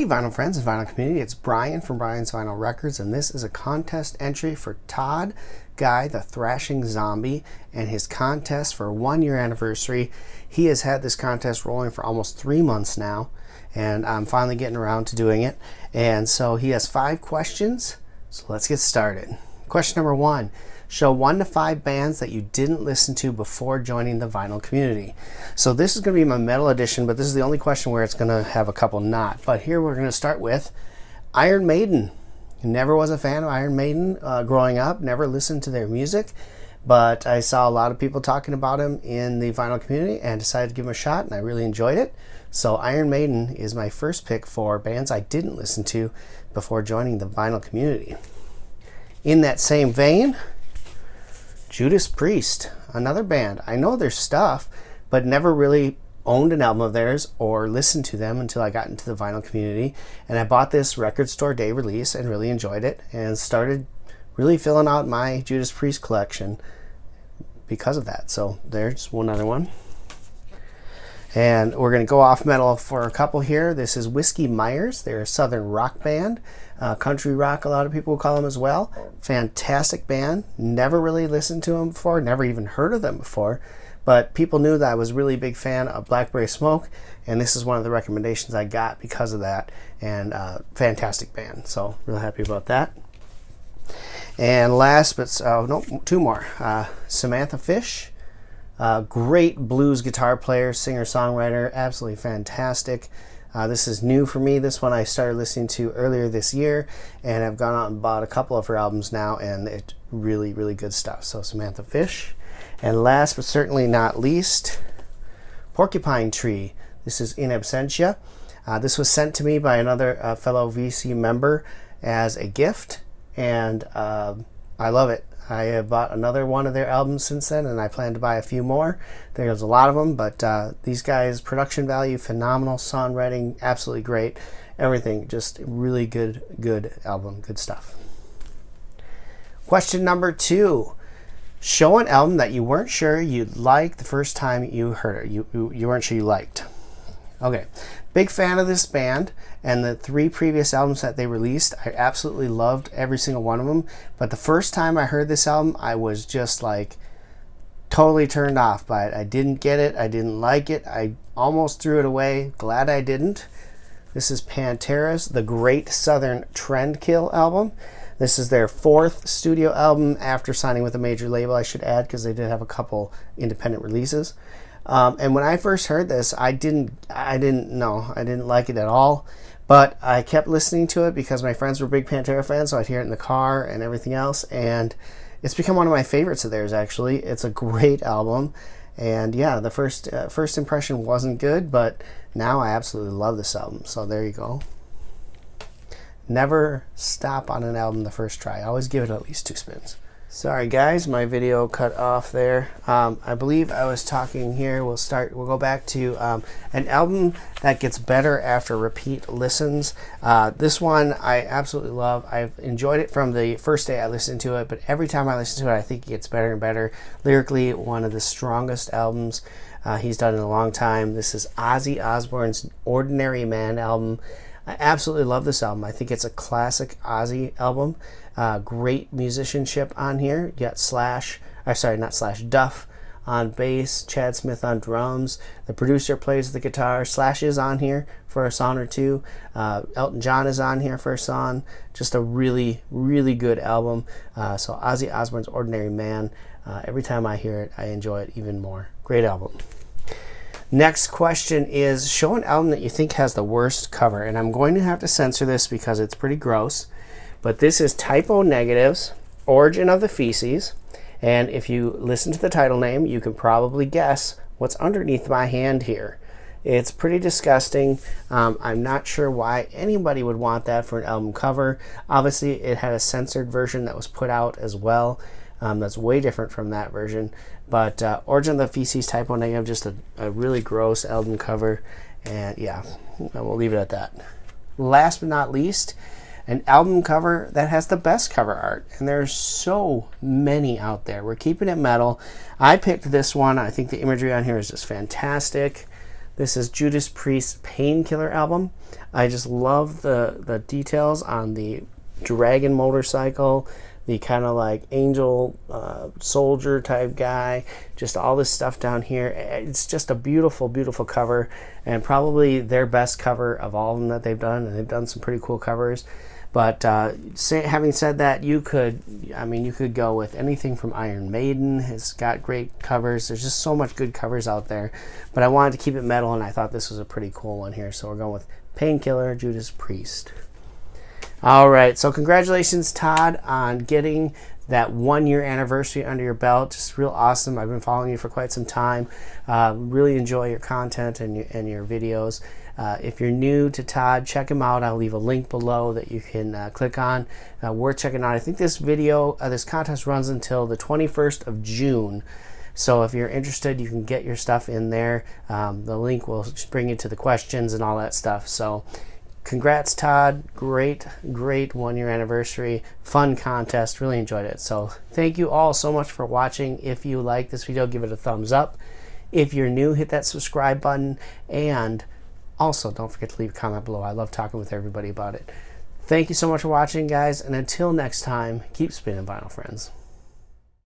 Hey vinyl friends and vinyl community, it's Brian from Brian's Vinyl Records, and this is a contest entry for Todd Guy, the Thrashing Zombie, and his contest for 1 year anniversary. He has had this contest rolling for almost 3 months now, and I'm finally getting around to doing it. And so he has 5 questions, so let's get started. Question number 1. Show 1 to 5 bands that you didn't listen to before joining the vinyl community. So this is going to be my metal edition, but this is the only question where it's going to have a couple not. But here we're going to start with Iron Maiden. Never was a fan of Iron Maiden growing up, never listened to their music, but I saw a lot of people talking about him in the vinyl community and decided to give him a shot, and I really enjoyed it. So Iron Maiden is my first pick for bands I didn't listen to before joining the vinyl community. In that same vein, Judas Priest, another band. I know their stuff, but never really owned an album of theirs or listened to them until I got into the vinyl community. And I bought this record store day release and really enjoyed it and started really filling out my Judas Priest collection because of that. So there's one other one. And we're going to go off metal for a couple here. This is Whiskey Myers. They're a southern rock band. Country rock, a lot of people call them as well. Fantastic band. Never really listened to them before. Never even heard of them before. But people knew that I was a really big fan of Blackberry Smoke. And this is one of the recommendations I got because of that. And fantastic band. So real happy about that. And last, but no, 2 more. Samantha Fish. Great blues guitar player, singer-songwriter, absolutely fantastic. This is new for me. This one I started listening to earlier this year, and I've gone out and bought a couple of her albums now, and it's really, really good stuff. So Samantha Fish. And last but certainly not least, Porcupine Tree. This is In Absentia. This was sent to me by another fellow VC member as a gift, and I love it. I have bought another one of their albums since then, and I plan to buy a few more. There's a lot of them, but these guys, production value, phenomenal, songwriting, absolutely great. Everything, just really good album, good stuff. Question number 2. Show an album that you weren't sure you'd like the first time you heard it. You weren't sure you liked. Okay, big fan of this band, and the 3 previous albums that they released, I absolutely loved every single one of them. But the first time I heard this album, I was just like totally turned off by it. I didn't get it. I didn't like it. I almost threw it away. Glad I didn't. This is Pantera's The Great Southern Trendkill album. This is their 4th studio album after signing with a major label, I should add, because they did have a couple independent releases. And when I first heard this, I didn't like it at all. But I kept listening to it because my friends were big Pantera fans, so I'd hear it in the car and everything else. And it's become one of my favorites of theirs, actually. It's a great album. And yeah, the first impression wasn't good, but now I absolutely love this album. So there you go. Never stop on an album the first try. Always give it at least 2 spins. Sorry guys, my video cut off there. I believe I was talking here. We'll go back to an album that gets better after repeat listens. This one I absolutely love. I've enjoyed it from the first day I listened to it, but every time I listen to it, I think it gets better and better. Lyrically, one of the strongest albums he's done in a long time. This is Ozzy Osbourne's Ordinary Man album. I absolutely love this album. I think it's a classic Ozzy album. Great musicianship on here. You got Duff on bass, Chad Smith on drums. The producer plays the guitar. Slash is on here for a song or two. Elton John is on here for a song. Just a really, really good album. So Ozzy Osbourne's Ordinary Man. Every time I hear it, I enjoy it even more. Great album. Next question is, show an album that you think has the worst cover. And I'm going to have to censor this because it's pretty gross. But this is Typo Negative's Origin of the Feces. And if you listen to the title name, you can probably guess what's underneath my hand here. It's pretty disgusting. I'm not sure why anybody would want that for an album cover. Obviously, it had a censored version that was put out as well. That's way different from that version. But Origin of the Feces, Typo Negative, just a really gross album cover. And yeah, we'll leave it at that. Last but not least, an album cover that has the best cover art. And there's so many out there. We're keeping it metal. I picked this one. I think the imagery on here is just fantastic. This is Judas Priest's Painkiller album. I just love the details on the dragon motorcycle, the kind of like angel soldier type guy, just all this stuff down here. It's just a beautiful, beautiful cover, and probably their best cover of all of them that they've done, and they've done some pretty cool covers. But having said that, you could go with anything from Iron Maiden. It's got great covers. There's just so much good covers out there. But I wanted to keep it metal, and I thought this was a pretty cool one here. So we're going with Painkiller, Judas Priest. All right, so congratulations, Todd, on getting that 1 year anniversary under your belt. Just real awesome. I've been following you for quite some time. Really enjoy your content and your videos. If you're new to Todd, check him out. I'll leave a link below that you can click on. Worth checking out. I think this contest runs until the 21st of June. So if you're interested, you can get your stuff in there. The link will bring you to the questions and all that stuff. So congrats, Todd. Great 1 year anniversary. Fun contest. Really enjoyed it. So thank you all so much for watching. If you like this video, give it a thumbs up. If you're new, hit that subscribe button. And also, don't forget to leave a comment below. I love talking with everybody about it. Thank you so much for watching, guys. And until next time, keep spinning vinyl, friends.